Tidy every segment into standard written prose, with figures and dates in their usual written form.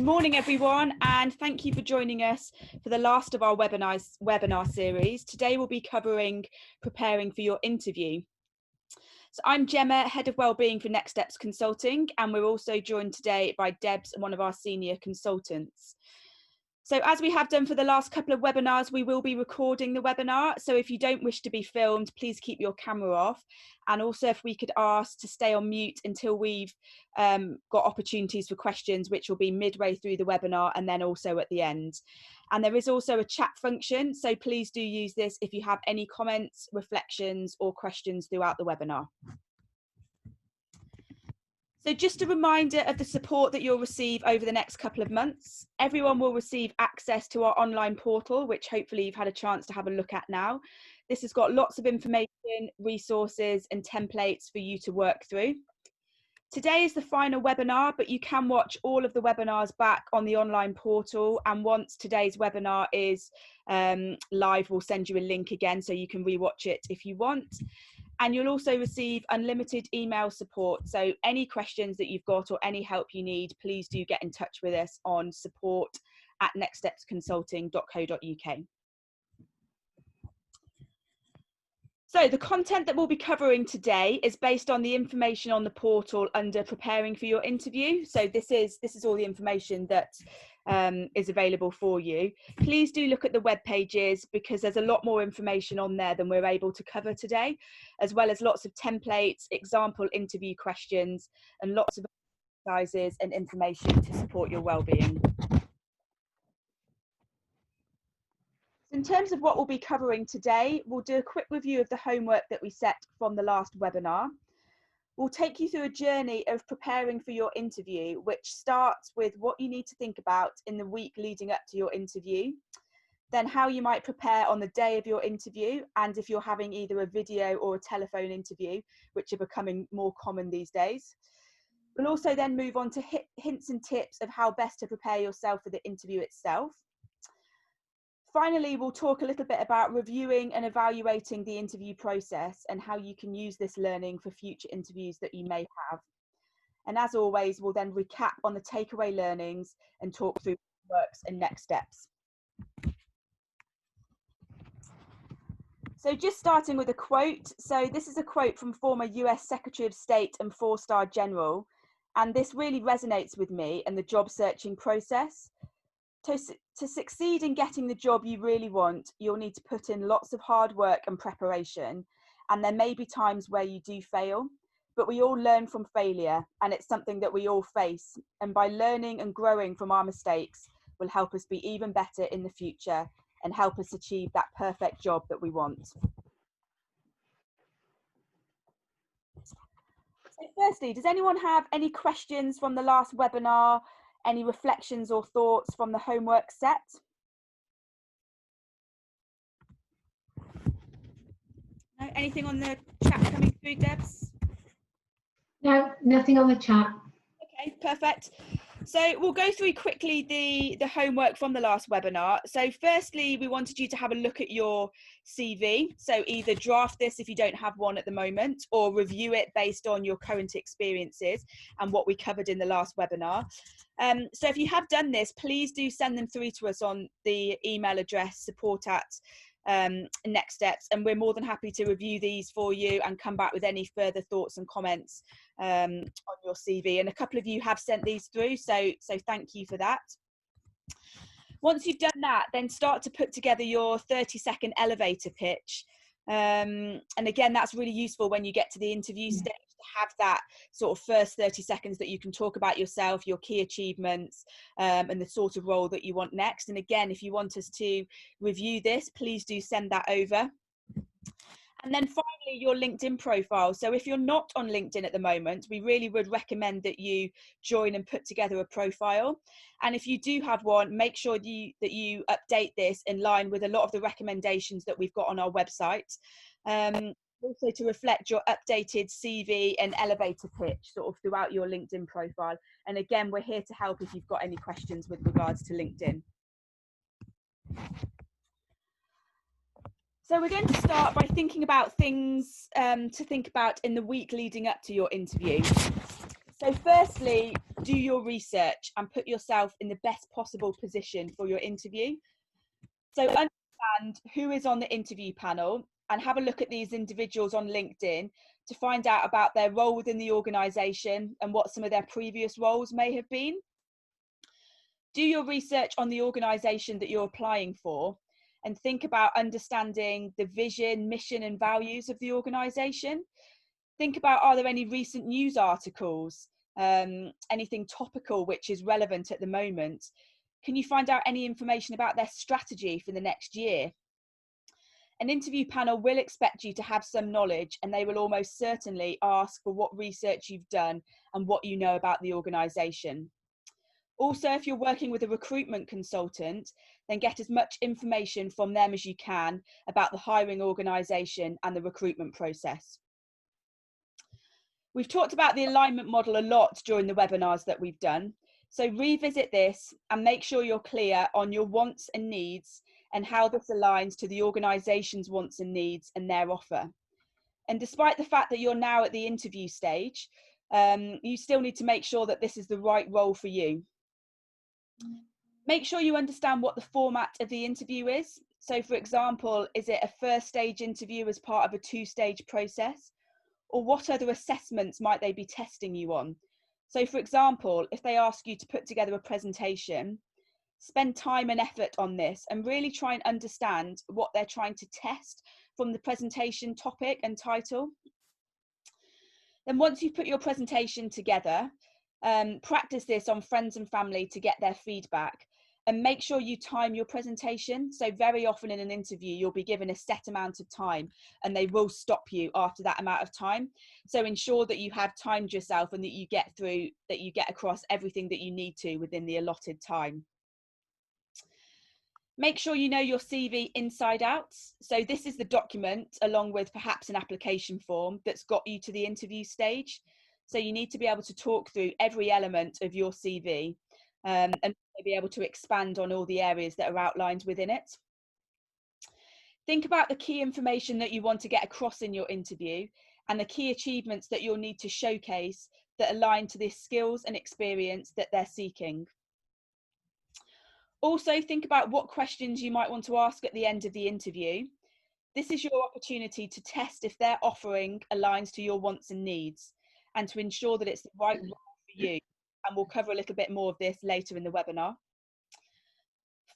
morning, everyone, and thank you for joining us for the last of our webinar series. Today we'll be covering preparing for your interview. So I'm Gemma, Head of Wellbeing for Next Steps Consulting, and we're also joined today by Debs, one of our senior consultants. So as we have done for the last couple of webinars, we will be recording the webinar. So if you don't wish to be filmed, please keep your camera off. And also if we could ask to stay on mute until we've got opportunities for questions, which will be midway through the webinar and then also at the end. And there is also a chat function. So please do use this if you have any comments, reflections or questions throughout the webinar. So just a reminder of the support that you'll receive over the next couple of months. Everyone will receive access to our online portal, which hopefully you've had a chance to have a look at now. This has got lots of information, resources and templates for you to work through. Today is the final webinar, but you can watch all of the webinars back on the online portal. And once today's webinar is live, we'll send you a link again so you can rewatch it if you want. And you'll also receive unlimited email support. So any questions that you've got or any help you need, please do get in touch with us on support@nextstepsconsulting.co.uk. So the content that we'll be covering today is based on the information on the portal under preparing for your interview. So this is all the information that is available for you. Please do look at the web pages because there's a lot more information on there than we're able to cover today, as well as lots of templates, example interview questions, and lots of exercises and information to support your well-being. In terms of what we'll be covering today, we'll do a quick review of the homework that we set from the last webinar. We'll take you through a journey of preparing for your interview, which starts with what you need to think about in the week leading up to your interview, then how you might prepare on the day of your interview, and if you're having either a video or a telephone interview, which are becoming more common these days. We'll also then move on to hints and tips of how best to prepare yourself for the interview itself. Finally, we'll talk a little bit about reviewing and evaluating the interview process and how you can use this learning for future interviews that you may have. And as always, we'll then recap on the takeaway learnings and talk through works and next steps. So just starting with a quote. So this is a quote from former US Secretary of State and 4-star general. And this really resonates with me and the job searching process. To succeed in getting the job you really want, you'll need to put in lots of hard work and preparation. And there may be times where you do fail, but we all learn from failure and it's something that we all face. And by learning and growing from our mistakes will help us be even better in the future and help us achieve that perfect job that we want. So firstly, does anyone have any questions from the last webinar? Any reflections or thoughts from the homework set? No, anything on the chat coming through, Debs? No, nothing on the chat. Okay, perfect. So we'll go through quickly the homework from the last webinar. So firstly, we wanted you to have a look at your CV. So either draft this if you don't have one at the moment, or review it based on your current experiences and what we covered in the last webinar. So if you have done this, please do send them through to us on the email address support@Next Steps, and we're more than happy to review these for you and come back with any further thoughts and comments on your CV. And a couple of you have sent these through, so thank you for that. Once you've done that, then start to put together your 30-second elevator pitch. And again, that's really useful when you get to the interview stage, to have that sort of first 30 seconds that you can talk about yourself, your key achievements, and the sort of role that you want next. And again, if you want us to review this, please do send that over. And then finally, your LinkedIn profile. So if you're not on LinkedIn at the moment, we really would recommend that you join and put together a profile. And if you do have one, make sure that you update this in line with a lot of the recommendations that we've got on our website. Also to reflect your updated CV and elevator pitch sort of throughout your LinkedIn profile. And again, we're here to help if you've got any questions with regards to LinkedIn. So we're going to start by thinking about things to think about in the week leading up to your interview. So firstly, do your research and put yourself in the best possible position for your interview. So understand who is on the interview panel and have a look at these individuals on LinkedIn to find out about their role within the organisation and what some of their previous roles may have been. Do your research on the organisation that you're applying for and think about understanding the vision, mission and values of the organisation. Think about, are there any recent news articles, anything topical which is relevant at the moment? Can you find out any information about their strategy for the next year? An interview panel will expect you to have some knowledge, and they will almost certainly ask for what research you've done and what you know about the organisation. Also, if you're working with a recruitment consultant, then get as much information from them as you can about the hiring organisation and the recruitment process. We've talked about the alignment model a lot during the webinars that we've done. So revisit this and make sure you're clear on your wants and needs and how this aligns to the organisation's wants and needs and their offer. And despite the fact that you're now at the interview stage, you still need to make sure that this is the right role for you. Make sure you understand what the format of the interview is. So for example, is it a first stage interview as part of a two-stage process? Or what other assessments might they be testing you on? So for example, if they ask you to put together a presentation, spend time and effort on this and really try and understand what they're trying to test from the presentation topic and title. Then once you've put your presentation together, practice this on friends and family to get their feedback. And make sure you time your presentation. So very often in an interview, you'll be given a set amount of time and they will stop you after that amount of time. So ensure that you have timed yourself and that you get across everything that you need to within the allotted time. Make sure you know your CV inside out. So this is the document along with perhaps an application form that's got you to the interview stage. So you need to be able to talk through every element of your CV and be able to expand on all the areas that are outlined within it. Think about the key information that you want to get across in your interview and the key achievements that you'll need to showcase that align to the skills and experience that they're seeking. Also, think about what questions you might want to ask at the end of the interview. This is your opportunity to test if their offering aligns to your wants and needs and to ensure that it's the right role for you. And we'll cover a little bit more of this later in the webinar.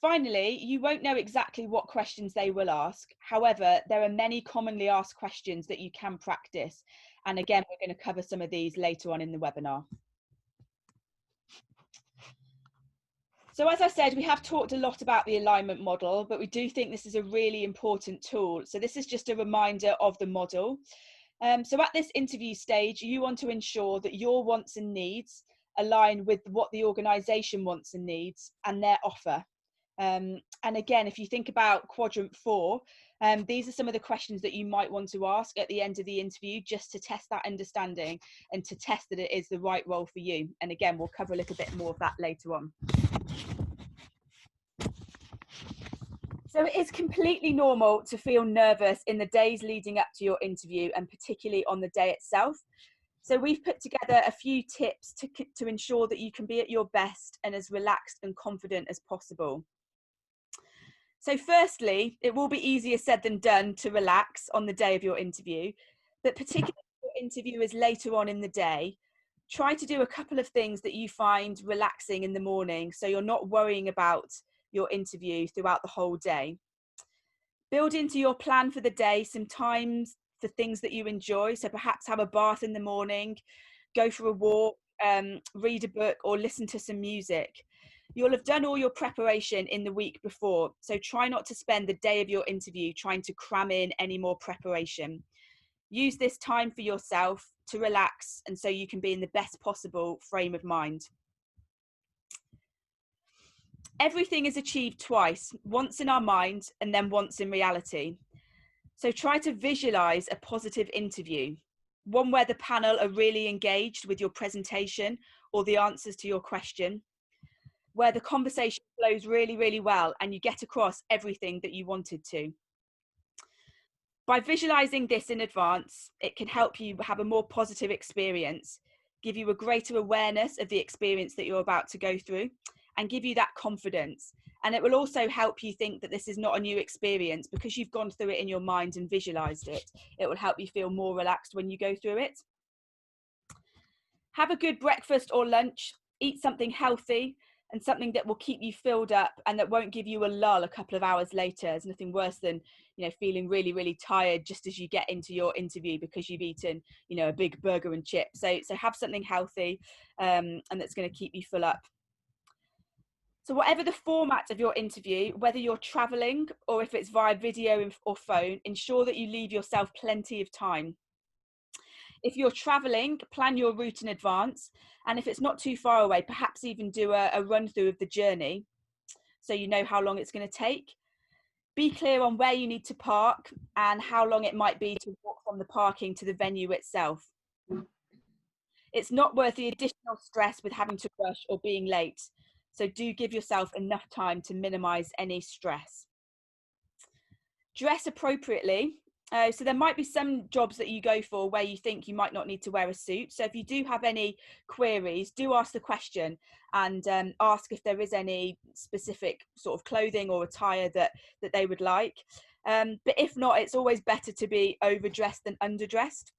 Finally, you won't know exactly what questions they will ask. However, there are many commonly asked questions that you can practice. And again, we're going to cover some of these later on in the webinar. So as I said, we have talked a lot about the alignment model, but we do think this is a really important tool. So this is just a reminder of the model. So at this interview stage, you want to ensure that your wants and needs align with what the organisation wants and needs and their offer. And again, if you think about quadrant 4, these are some of the questions that you might want to ask at the end of the interview just to test that understanding and to test that it is the right role for you. And again, we'll cover a little bit more of that later on. So it is completely normal to feel nervous in the days leading up to your interview and particularly on the day itself. So we've put together a few tips to ensure that you can be at your best and as relaxed and confident as possible. So firstly, it will be easier said than done to relax on the day of your interview, but particularly if your interview is later on in the day, try to do a couple of things that you find relaxing in the morning so you're not worrying about your interview throughout the whole day. Build into your plan for the day some times for things that you enjoy. So perhaps have a bath in the morning, go for a walk, read a book or listen to some music. You'll have done all your preparation in the week before. So try not to spend the day of your interview trying to cram in any more preparation. Use this time for yourself to relax and so you can be in the best possible frame of mind. Everything is achieved twice, once in our mind and then once in reality. So try to visualize a positive interview, one where the panel are really engaged with your presentation or the answers to your question, where the conversation flows really, really well and you get across everything that you wanted to. By visualizing this in advance, it can help you have a more positive experience. give you a greater awareness of the experience that you're about to go through, and give you that confidence. And it will also help you think that this is not a new experience because you've gone through it in your mind and visualized it. It will help you feel more relaxed when you go through it. Have a good breakfast or lunch, eat something healthy and something that will keep you filled up and that won't give you a lull a couple of hours later. There's nothing worse than, feeling really, really tired just as you get into your interview because you've eaten, a big burger and chips. So have something healthy and that's going to keep you full up. So whatever the format of your interview, whether you're traveling or if it's via video or phone, ensure that you leave yourself plenty of time. If you're traveling, plan your route in advance. And if it's not too far away, perhaps even do a run through of the journey so you know how long it's going to take. Be clear on where you need to park and how long it might be to walk from the parking to the venue itself. It's not worth the additional stress with having to rush or being late. So do give yourself enough time to minimize any stress. Dress appropriately. So there might be some jobs that you go for where you think you might not need to wear a suit. So if you do have any queries, do ask the question and ask if there is any specific sort of clothing or attire that they would like. But if not, it's always better to be overdressed than underdressed.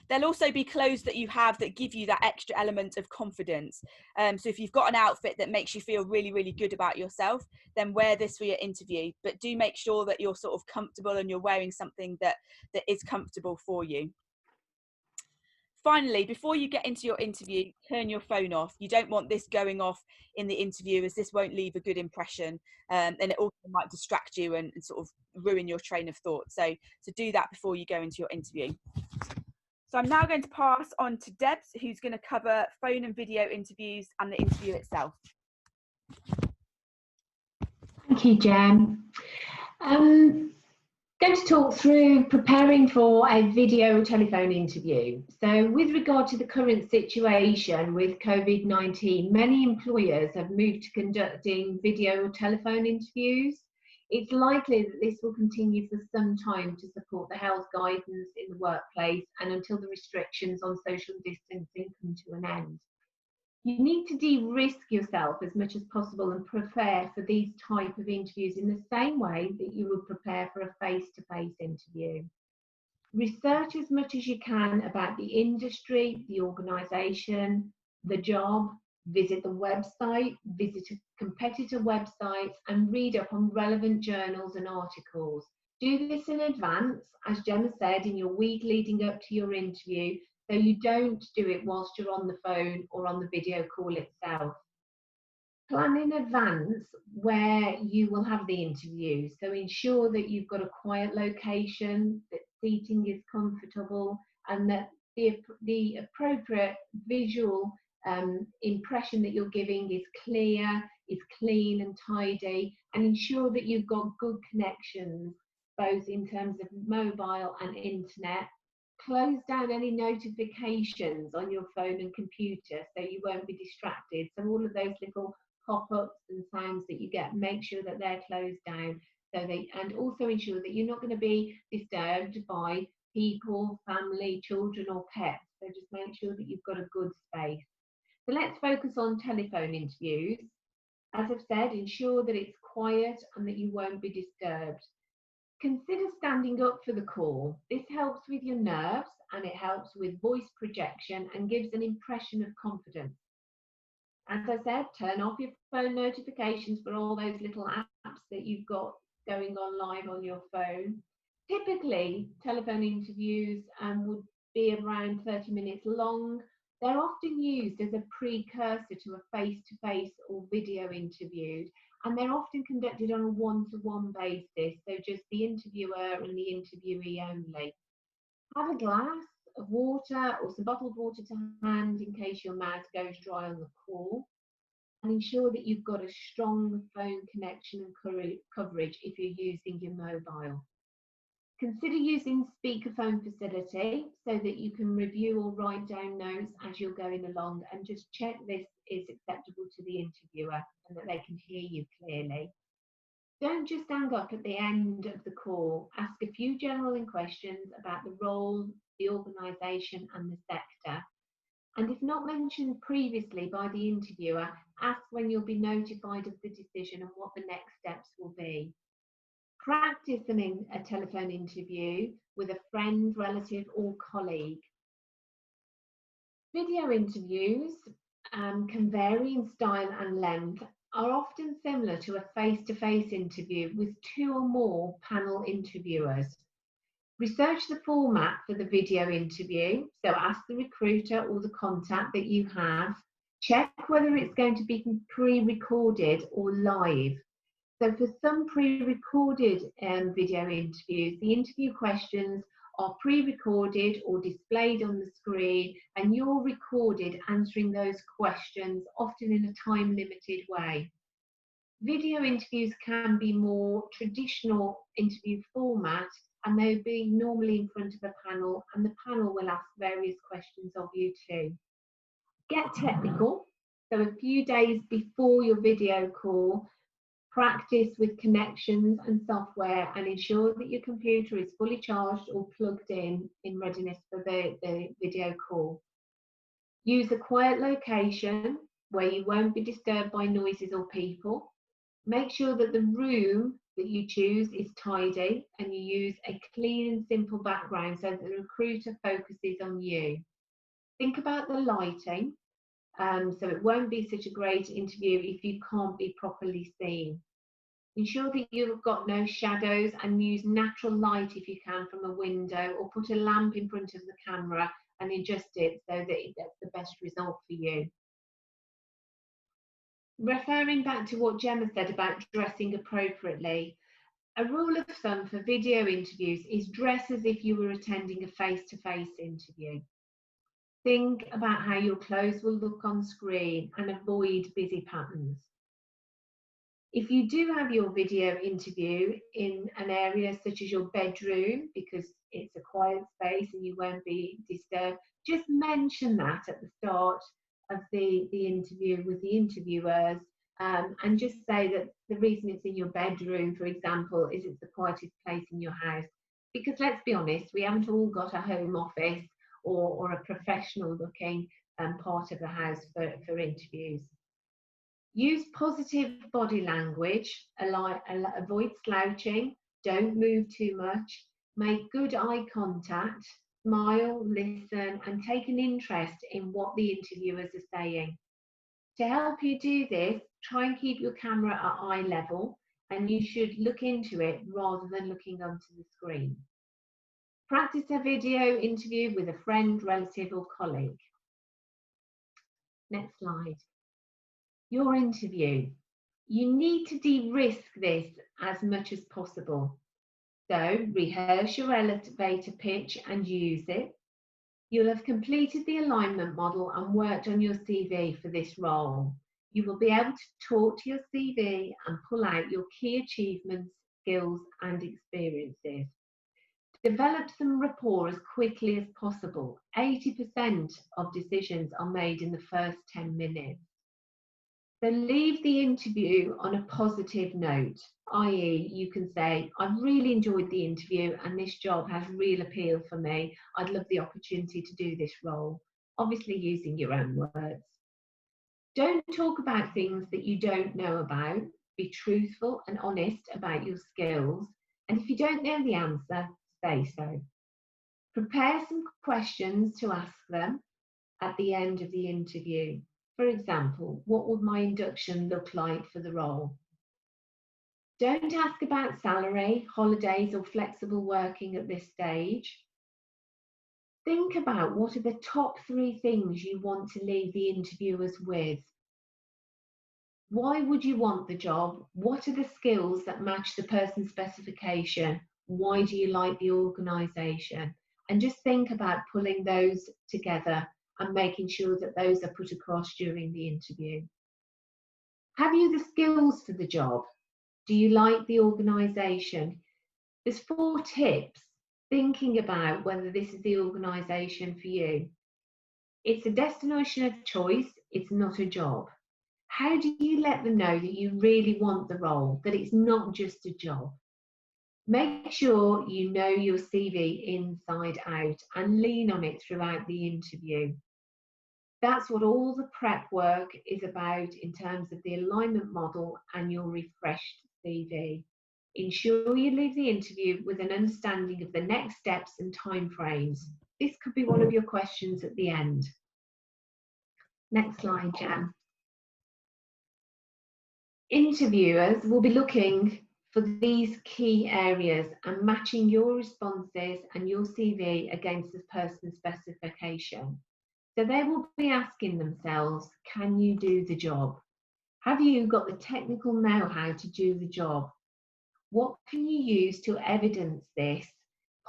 There'll also be clothes that you have that give you that extra element of confidence. So if you've got an outfit that makes you feel really, really good about yourself, then wear this for your interview. But do make sure that you're sort of comfortable and you're wearing something that is comfortable for you. Finally, before you get into your interview, turn your phone off. You don't want this going off in the interview, as this won't leave a good impression, and it also might distract you and sort of ruin your train of thought. So do that before you go into your interview. So I'm now going to pass on to Debs, who's going to cover phone and video interviews and the interview itself. Thank you, Jen. I'm going to talk through preparing for a video telephone interview. So with regard to the current situation with COVID-19, many employers have moved to conducting video or telephone interviews. It's likely that this will continue for some time to support the health guidance in the workplace and until the restrictions on social distancing come to an end. You need to de-risk yourself as much as possible and prepare for these type of interviews in the same way that you would prepare for a face-to-face interview. Research as much as you can about the industry, the organisation, the job. Visit the website, visit competitor websites and read up on relevant journals and articles. Do this in advance, as Gemma said, in your week leading up to your interview, so you don't do it whilst you're on the phone or on the video call itself. Plan in advance where you will have the interview, so ensure that you've got a quiet location, that seating is comfortable and that the appropriate visual impression that you're giving is clear, is clean and tidy, and ensure that you've got good connections, both in terms of mobile and internet. Close down any notifications on your phone and computer so you won't be distracted. So all of those little pop-ups and sounds that you get, make sure that they're closed down. And also ensure that you're not going to be disturbed by people, family, children or pets. So just make sure that you've got a good space. So let's focus on telephone interviews. As I've said, ensure that it's quiet and that you won't be disturbed. Consider standing up for the call. This helps with your nerves and it helps with voice projection and gives an impression of confidence. As I said, turn off your phone notifications for all those little apps that you've got going on live on your phone. Typically, telephone interviews would be around 30 minutes long. They're often used as a precursor to a face-to-face or video interview, and they're often conducted on a one-to-one basis, so just the interviewer and the interviewee only. Have a glass of water or some bottled water to hand in case your mouth goes dry on the call, and ensure that you've got a strong phone connection and coverage if you're using your mobile. Consider using speakerphone facility so that you can review or write down notes as you're going along, and just check this is acceptable to the interviewer and that they can hear you clearly. Don't just hang up at the end of the call. Ask a few general questions about the role, the organisation and the sector. and if not mentioned previously by the interviewer, ask when you'll be notified of the decision and what the next steps will be. Practice a telephone interview with a friend, relative or colleague. Video interviews can vary in style and length, are often similar to a face-to-face interview with 2 or more panel interviewers. Research the format for the video interview, so ask the recruiter or the contact that you have. Check whether it's going to be pre-recorded or live. So for some pre-recorded video interviews, the interview questions are pre-recorded or displayed on the screen, and you're recorded answering those questions, often in a time-limited way. Video interviews can be more traditional interview format, and they'll be normally in front of a panel, and the panel will ask various questions of you too. Get technical. So a few days before your video call, practice with connections and software, and ensure that your computer is fully charged or plugged in readiness for the video call. Use a quiet location where you won't be disturbed by noises or people. Make sure that the room that you choose is tidy, and you use a clean and simple background so that the recruiter focuses on you. Think about the lighting, so it won't be such a great interview if you can't be properly seen. Ensure that you've got no shadows, and use natural light if you can from a window, or put a lamp in front of the camera and adjust it so that it gets the best result for you. Referring back to what Gemma said about dressing appropriately, a rule of thumb for video interviews is dress as if you were attending a face-to-face interview. Think about how your clothes will look on screen and avoid busy patterns. If you do have your video interview in an area such as your bedroom, because it's a quiet space and you won't be disturbed, just mention that at the start of the interview with the interviewers, and just say that the reason it's in your bedroom, for example, is it's the quietest place in your house. Because let's be honest, we haven't all got a home office or a professional looking part of the house for interviews. Use positive body language, avoid slouching, don't move too much, make good eye contact, smile, listen, and take an interest in what the interviewers are saying. To help you do this, try and keep your camera at eye level, and you should look into it rather than looking onto the screen. Practice a video interview with a friend, relative, or colleague. Next slide. Your interview. You need to de-risk this as much as possible. So rehearse your elevator pitch and use it. You'll have completed the alignment model and worked on your CV for this role. You will be able to talk to your CV and pull out your key achievements, skills, and experiences. Develop some rapport as quickly as possible. 80% of decisions are made in the first 10 minutes. So leave the interview on a positive note, i.e. you can say, I've really enjoyed the interview and this job has real appeal for me. I'd love the opportunity to do this role, obviously using your own words. Don't talk about things that you don't know about. Be truthful and honest about your skills. And if you don't know the answer, say so. Prepare some questions to ask them at the end of the interview. For example, what would my induction look like for the role? Don't ask about salary, holidays, or flexible working at this stage. Think about what are the top 3 things you want to leave the interviewers with. Why would you want the job? What are the skills that match the person's specification? Why do you like the organisation? And just think about pulling those together and making sure that those are put across during the interview. Have you the skills for the job? Do you like the organisation? There's 4 tips thinking about whether this is the organisation for you. It's a destination of choice, it's not a job. How do you let them know that you really want the role, that it's not just a job? Make sure you know your CV inside out and lean on it throughout the interview. That's what all the prep work is about in terms of the alignment model and your refreshed CV. Ensure you leave the interview with an understanding of the next steps and timeframes. This could be one of your questions at the end. Next slide, Jan. Interviewers will be looking for these key areas and matching your responses and your CV against the person's specification. So they will be asking themselves, can you do the job? Have you got the technical know-how to do the job? What can you use to evidence this?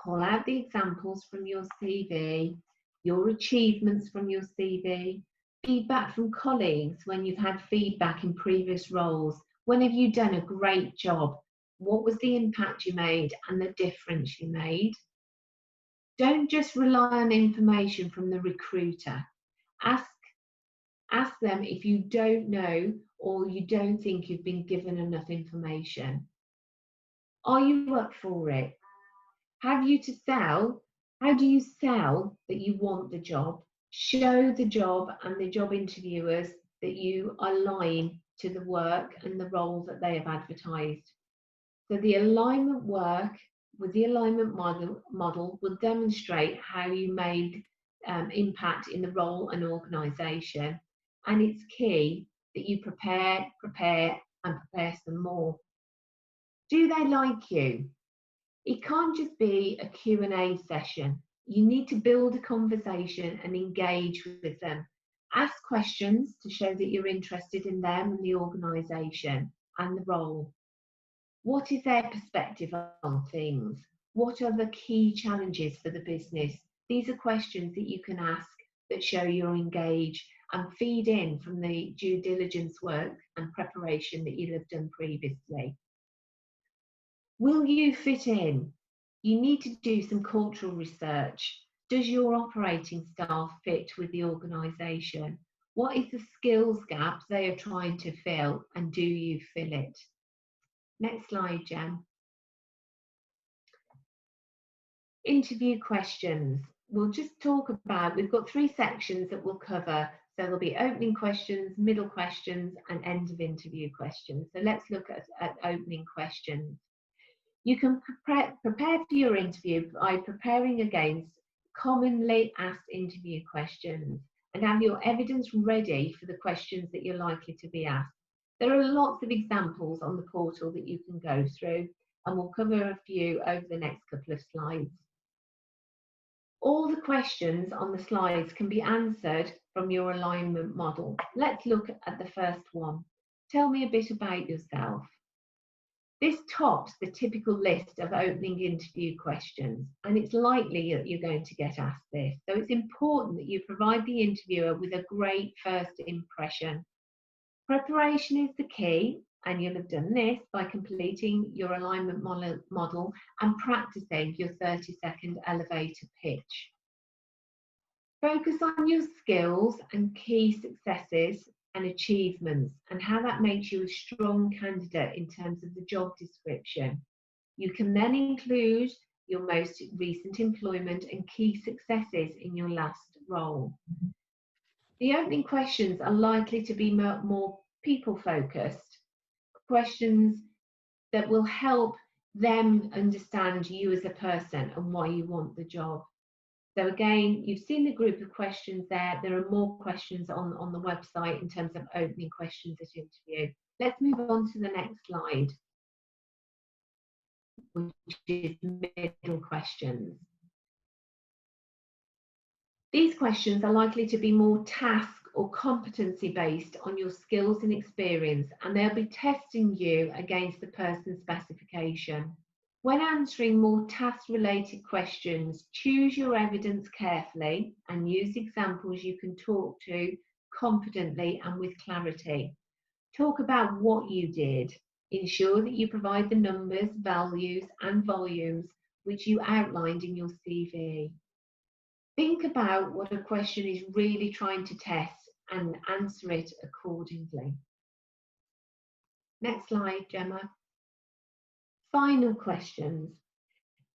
Pull out the examples from your CV, your achievements from your CV, feedback from colleagues when you've had feedback in previous roles. When have you done a great job? What was the impact you made and the difference you made? Don't just rely on information from the recruiter. Ask them if you don't know or you don't think you've been given enough information. Are you up for it? Have you to sell? How do you sell that you want the job? Show the job and the job interviewers that you align to the work and the role that they have advertised. So the alignment work with the alignment model will demonstrate how you made impact in the role and organisation. And it's key that you prepare, and prepare some more. Do they like you? It can't just be a Q&A session. You need to build a conversation and engage with them. Ask questions to show that you're interested in them and the organisation and the role. What is their perspective on things? What are the key challenges for the business? These are questions that you can ask that show you're engaged and feed in from the due diligence work and preparation that you'll have done previously. Will you fit in? You need to do some cultural research. Does your operating style fit with the organisation? What is the skills gap they are trying to fill, and do you fill it? Next slide, Jen. Interview questions. We'll just talk about, we've got 3 sections that we'll cover. So there'll be opening questions, middle questions, and end of interview questions. So let's look at opening questions. You can prepare for your interview by preparing against commonly asked interview questions and have your evidence ready for the questions that you're likely to be asked. There are lots of examples on the portal that you can go through, and we'll cover a few over the next couple of slides. All the questions on the slides can be answered from your alignment model. Let's look at the first one. Tell me a bit about yourself. This tops the typical list of opening interview questions, and it's likely that you're going to get asked this. So it's important that you provide the interviewer with a great first impression. Preparation is the key, and you'll have done this by completing your alignment model and practicing your 30-second elevator pitch. Focus on your skills and key successes and achievements and how that makes you a strong candidate in terms of the job description. You can then include your most recent employment and key successes in your last role. The opening questions are likely to be more people-focused, questions that will help them understand you as a person and why you want the job. So again, you've seen the group of questions there. There are more questions on the website in terms of opening questions at interview. Let's move on to the next slide, which is middle questions. These questions are likely to be more task or competency based on your skills and experience, and they'll be testing you against the person's specification. When answering more task-related questions, choose your evidence carefully and use examples you can talk to confidently and with clarity. Talk about what you did. Ensure that you provide the numbers, values, and volumes which you outlined in your CV. Think about what a question is really trying to test and answer it accordingly. Next slide, Gemma. Final questions.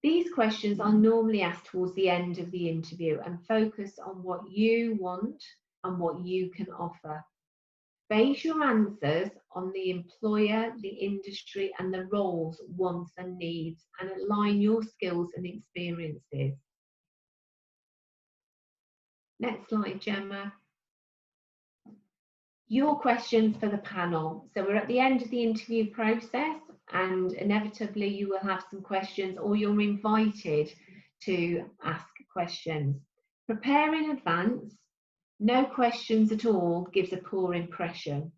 These questions are normally asked towards the end of the interview and focus on what you want and what you can offer. Base your answers on the employer, the industry, and the roles, wants and needs, and align your skills and experiences. Next slide, Gemma. Your questions for the panel. So we're at the end of the interview process, and inevitably you will have some questions, or you're invited to ask questions. Prepare in advance. No questions at all gives a poor impression.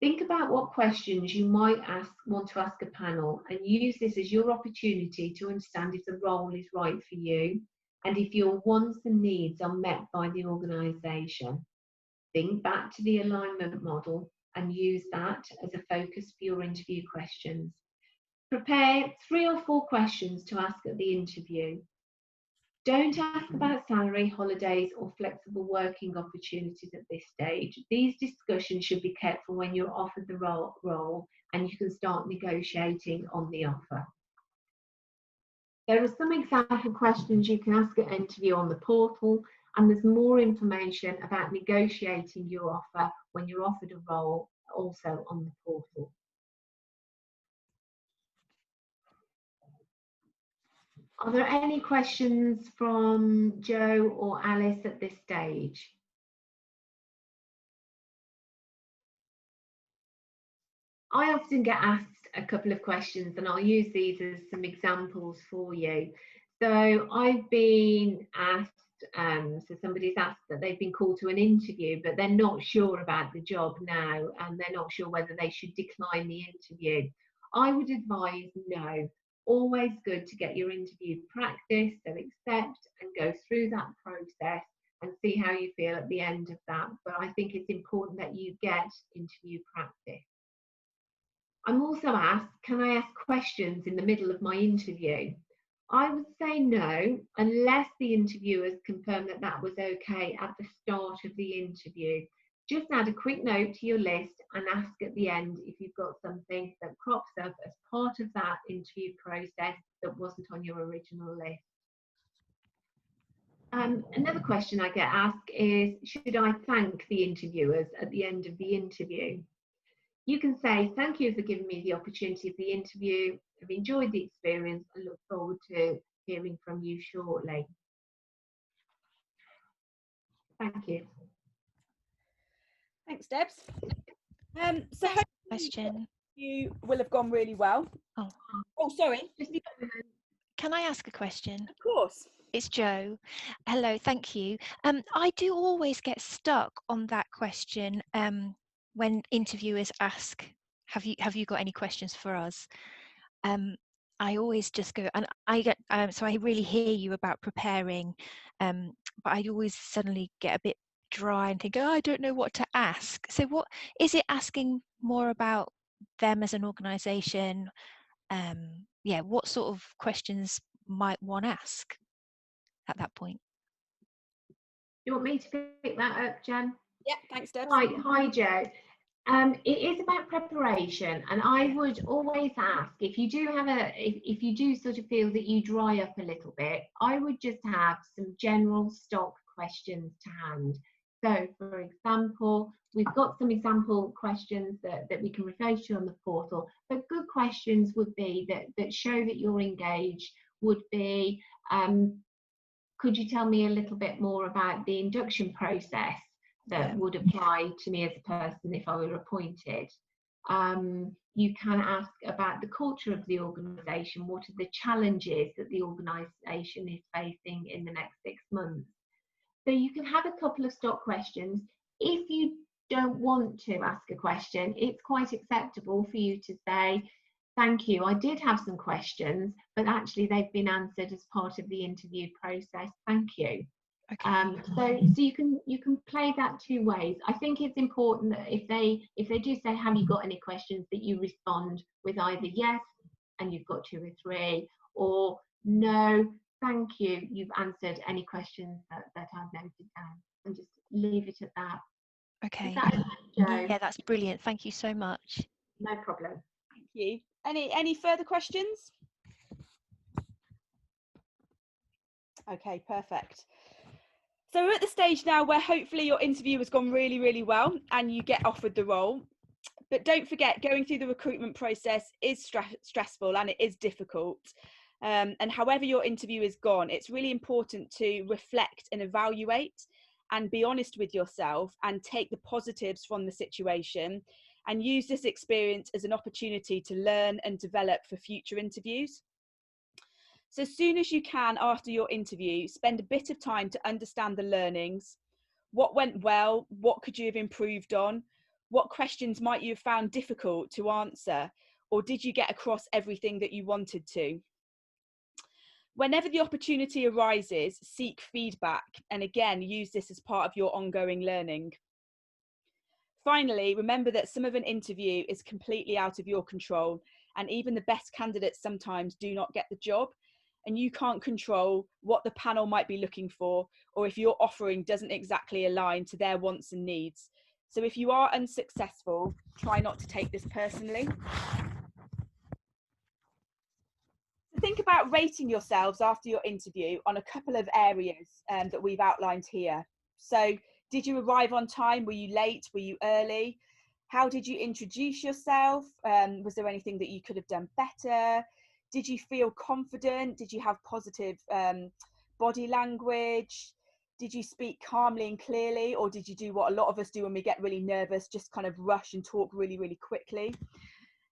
Think about what questions you might want to ask a panel, and use this as your opportunity to understand if the role is right for you and if your wants and needs are met by the organisation. Think back to the alignment model and use that as a focus for your interview questions. Prepare 3 or 4 questions to ask at the interview. Don't ask about salary, holidays, or flexible working opportunities at this stage. These discussions should be kept for when you're offered the role and you can start negotiating on the offer. There are some example questions you can ask at interview on the portal, and there's more information about negotiating your offer when you're offered a role also on the portal. Are there any questions from Joe or Alice at this stage? I often get asked a couple of questions, and I'll use these as some examples for you. So I've been asked, so somebody's asked that they've been called to an interview, but they're not sure about the job now, and they're not sure whether they should decline the interview. I would advise no. Always good to get your interview practice, so accept and go through that process and see how you feel at the end of that. But I think it's important that you get interview practice. I'm also asked, can I ask questions in the middle of my interview? I would say no, unless the interviewers confirm that that was okay at the start of the interview. Just add a quick note to your list and ask at the end if you've got something that crops up as part of that interview process that wasn't on your original list. Another question I get asked is, should I thank the interviewers at the end of the interview? You can say, thank you for giving me the opportunity of the interview. I've enjoyed the experience and look forward to hearing from you shortly. Thank you. Thanks, Debs. So Question. You will have gone really well. Oh, sorry. Can I ask a question? Of course. It's Jo. Hello, thank you. I do always get stuck on that question when interviewers ask, have you got any questions for us? I always just go, and I get, so I really hear you about preparing, but I always suddenly get a bit dry and think, oh, I don't know what to ask. So what is it asking more about them as an organisation? Yeah, what sort of questions might one ask at that point? You want me to pick that up, Jen? Yeah, thanks, Debs. Hi, Jo. It is about preparation, and I would always ask, if you do have if you do sort of feel that you dry up a little bit, I would just have some general stock questions to hand. So, for example, we've got some example questions that we can refer to on the portal, but good questions would be that show that you're engaged, would be, could you tell me a little bit more about the induction process that would apply to me as a person if I were appointed? You can ask about the culture of the organisation. What are the challenges that the organisation is facing in the next 6 months? So you can have a couple of stock questions. If you don't want to ask a question, it's quite acceptable for you to say, thank you, I did have some questions, but actually they've been answered as part of the interview process. Thank you. Okay. So you can play that 2 ways. I think it's important that if they do say, have you got any questions, that you respond with either yes, and you've got 2 or 3, or no, thank you, you've answered any questions that I've noted down, and just leave it at that. Okay. Yeah, that's brilliant. Thank you so much. No problem. Thank you. Any further questions? Okay, perfect. So we're at the stage now where hopefully your interview has gone really, really well and you get offered the role. But don't forget, going through the recruitment process is stressful and it is difficult. And however your interview is gone, it's really important to reflect and evaluate and be honest with yourself and take the positives from the situation and use this experience as an opportunity to learn and develop for future interviews. So as soon as you can after your interview, spend a bit of time to understand the learnings. What went well? What could you have improved on? What questions might you have found difficult to answer? Or did you get across everything that you wanted to? Whenever the opportunity arises, seek feedback and again, use this as part of your ongoing learning. Finally, remember that some of an interview is completely out of your control, and even the best candidates sometimes do not get the job, and you can't control what the panel might be looking for or if your offering doesn't exactly align to their wants and needs. So if you are unsuccessful, try not to take this personally. Think about rating yourselves after your interview on a couple of areas that we've outlined here. So did you arrive on time? Were you late? Were you early? How did you introduce yourself? Was there anything that you could have done better? Did you feel confident? Did you have positive body language? Did you speak calmly and clearly? Or did you do what a lot of us do when we get really nervous, just kind of rush and talk really, really quickly?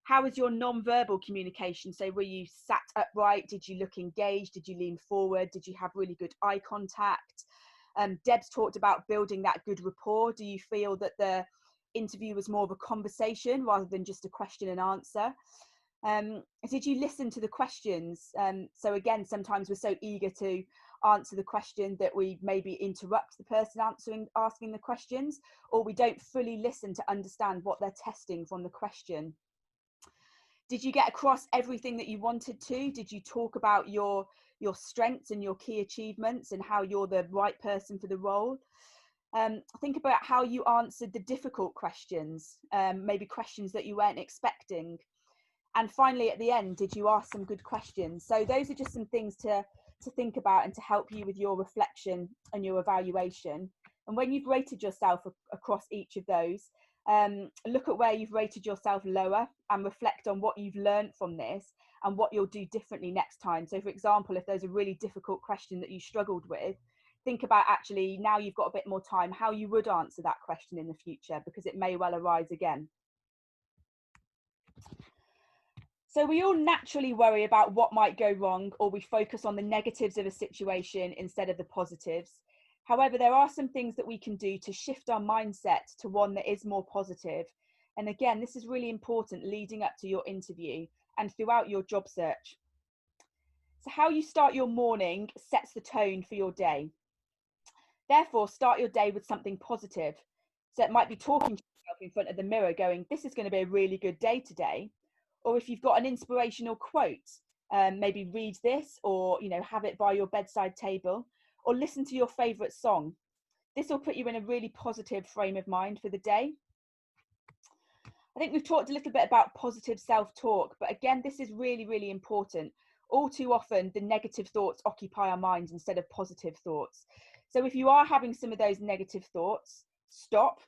How was your non-verbal communication? So were you sat upright? Did you look engaged? Did you lean forward? Did you have really good eye contact? Deb's talked about building that good rapport. Do you feel that the interview was more of a conversation rather than just a question and answer? Did you listen to the questions? So again, sometimes we're so eager to answer the question that we maybe interrupt the person asking the questions, or we don't fully listen to understand what they're testing from the question. Did you get across everything that you wanted to? Did you talk about your strengths and your key achievements and how you're the right person for the role? Think about how you answered the difficult questions, maybe questions that you weren't expecting. And finally, at the end, did you ask some good questions? So those are just some things to think about and to help you with your reflection and your evaluation. And when you've rated yourself across each of those, look at where you've rated yourself lower and reflect on what you've learned from this and what you'll do differently next time. So for example, if there's a really difficult question that you struggled with, think about actually, now you've got a bit more time, how you would answer that question in the future, because it may well arise again. So we all naturally worry about what might go wrong, or we focus on the negatives of a situation instead of the positives. However, there are some things that we can do to shift our mindset to one that is more positive. And again, this is really important leading up to your interview and throughout your job search. So how you start your morning sets the tone for your day. Therefore, start your day with something positive. So it might be talking to yourself in front of the mirror going, this is going to be a really good day today. Or if you've got an inspirational quote, maybe read this, or have it by your bedside table, or listen to your favourite song. This will put you in a really positive frame of mind for the day. I think we've talked a little bit about positive self-talk, but again, this is really, really important. All too often, the negative thoughts occupy our minds instead of positive thoughts. So if you are having some of those negative thoughts, stop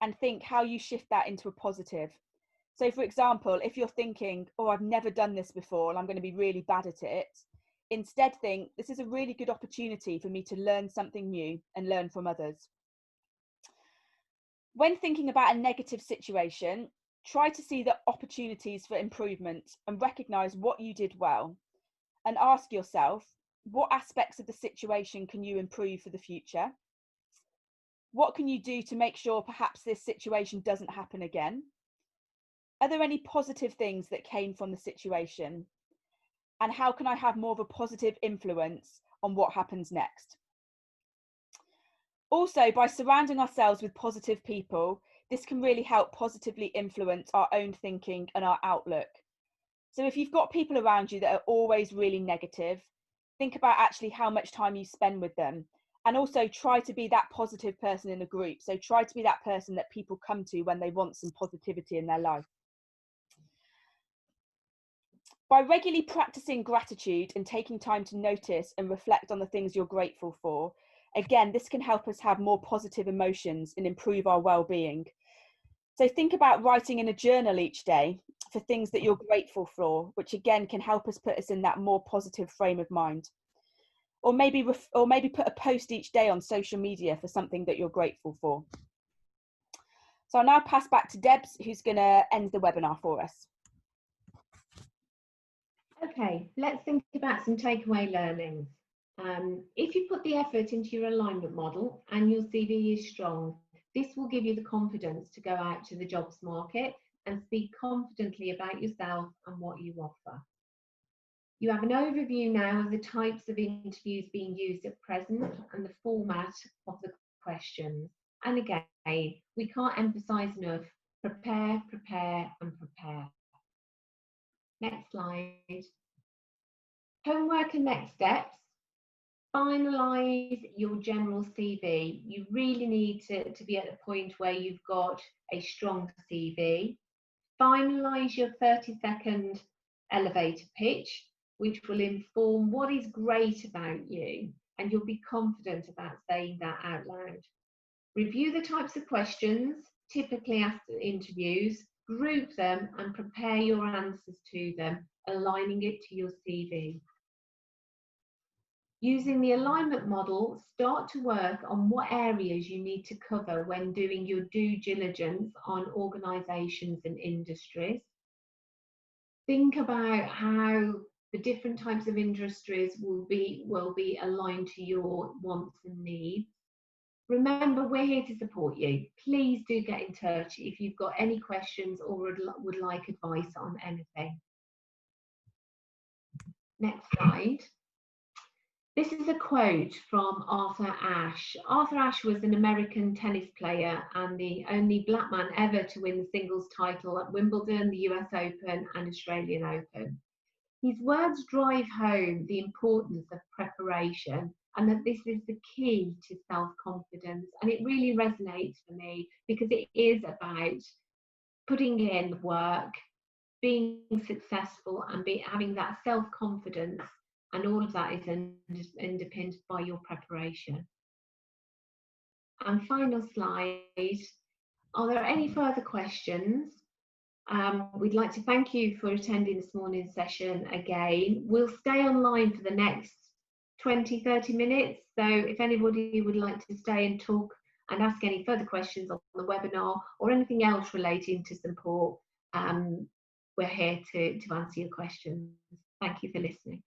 and think how you shift that into a positive. So for example, if you're thinking, oh, I've never done this before and I'm going to be really bad at it, instead think, this is a really good opportunity for me to learn something new and learn from others. When thinking about a negative situation, try to see the opportunities for improvement and recognise what you did well, and ask yourself, what aspects of the situation can you improve for the future? What can you do to make sure perhaps this situation doesn't happen again? Are there any positive things that came from the situation? And how can I have more of a positive influence on what happens next? Also, by surrounding ourselves with positive people, this can really help positively influence our own thinking and our outlook. So if you've got people around you that are always really negative, think about actually how much time you spend with them. And also try to be that positive person in the group. So try to be that person that people come to when they want some positivity in their life. By regularly practicing gratitude and taking time to notice and reflect on the things you're grateful for, Again, this can help us have more positive emotions and improve our well-being. So think about writing in a journal each day for things that you're grateful for, which again can help us put us in that more positive frame of mind. Or maybe put a post each day on social media for something that you're grateful for. So I'll now pass back to Debs, who's going to end the webinar for us. Okay, let's think about some takeaway learnings. If you put the effort into your alignment model and your CV is strong, this will give you the confidence to go out to the jobs market and speak confidently about yourself and what you offer. You have an overview now of the types of interviews being used at present and the format of the questions. And again, we can't emphasize enough, prepare, prepare, and prepare. Next slide. Homework and next steps. Finalise your general CV. You really need to be at a point where you've got a strong CV. Finalise your 30-second elevator pitch, which will inform what is great about you, and you'll be confident about saying that out loud. Review the types of questions typically asked at interviews, group them and prepare your answers to them, aligning it to your CV. Using the alignment model, start to work on what areas you need to cover when doing your due diligence on organisations and industries. Think about how the different types of industries will be aligned to your wants and needs. Remember, we're here to support you. Please do get in touch if you've got any questions or would like advice on anything. Next slide. This is a quote from Arthur Ashe. Arthur Ashe was an American tennis player and the only black man ever to win the singles title at Wimbledon, the US Open and Australian Open. His words drive home the importance of preparation and that this is the key to self-confidence. And it really resonates for me because it is about putting in the work, being successful and having that self-confidence, and all of that is underpinned by your preparation. And final slide, are there any further questions? We'd like to thank you for attending this morning's session again. We'll stay online for the next 20-30 minutes, so if anybody would like to stay and talk and ask any further questions on the webinar or anything else relating to support, we're here to answer your questions. Thank you for listening.